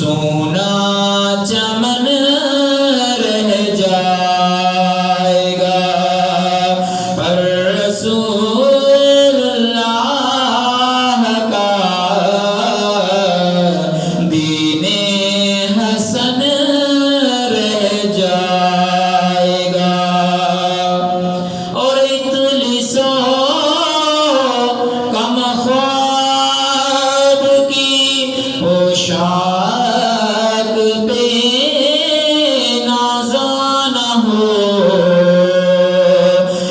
سونا چمن رہ جائے گا، پر رسول اللہ کا دین حسن رہ جائے گا۔ اور اطلسو کم خواب کی پوشاک پہ نازا نہ ہو،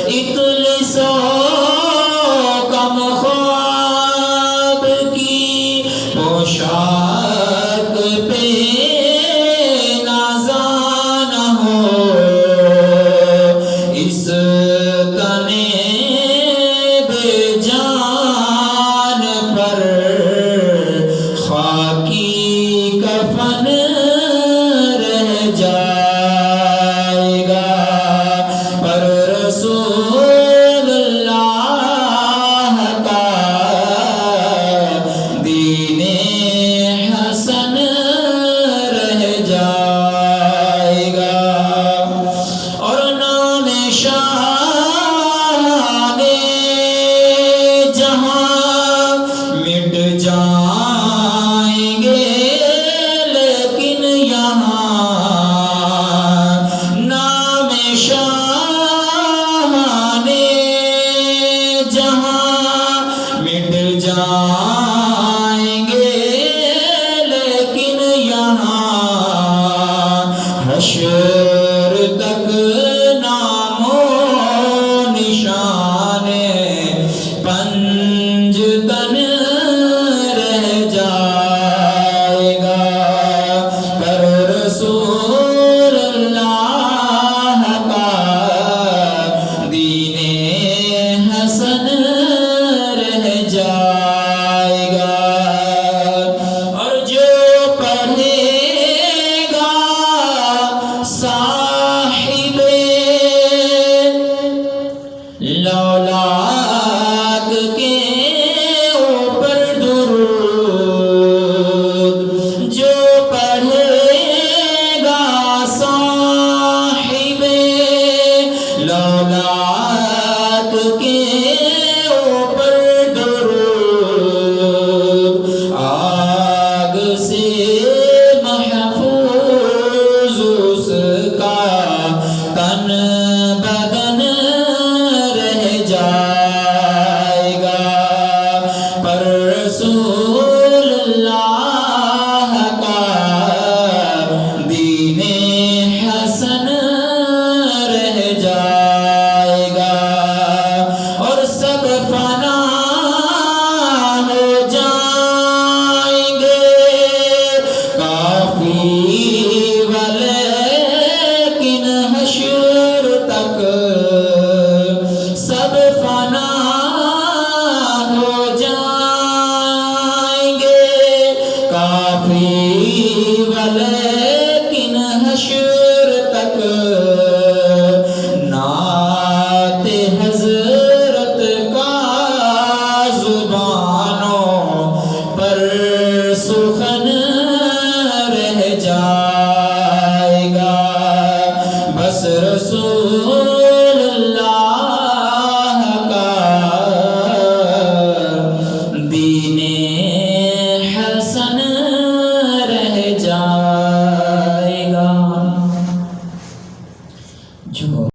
اطلسو کم خواب کی پوشاک پہ نازا نہ ہو، اس تنے بے جان پر خاکی کفن رہ جائے گا، پر رسول اللہ کا دین حسن رہ جائے گا۔ اور نام شان جہاں مٹ جائیں گے، لیکن یہاں نام شان جہاں مٹ جائیں گے، لیکن یہاں حشر تک نام و نشان پنجتن رہ جائے گا، پر رسول اللہ کا دین حسن رہ جائے گا۔ اور جو پڑھے گا صاحب لولاک کے اوپر درود، جو پڑھے گا صاحب لولاک کے اوپر درود، آگ سے محفوظ اس کا تن بدن رہ جائے گا، پر رسول اللہ کا دین حسن رہ جائے گا۔ اور سب فنا ہو جائیں گے، کافی ولیکن حشر تک سب فنا ہو جائیں گے، کافی ولیکن حشر تک نعت حضرت کا زبانوں پر سخن رہ جائے گا، بس رسول اللہ کا دین حسن رہ جائے گا۔ جو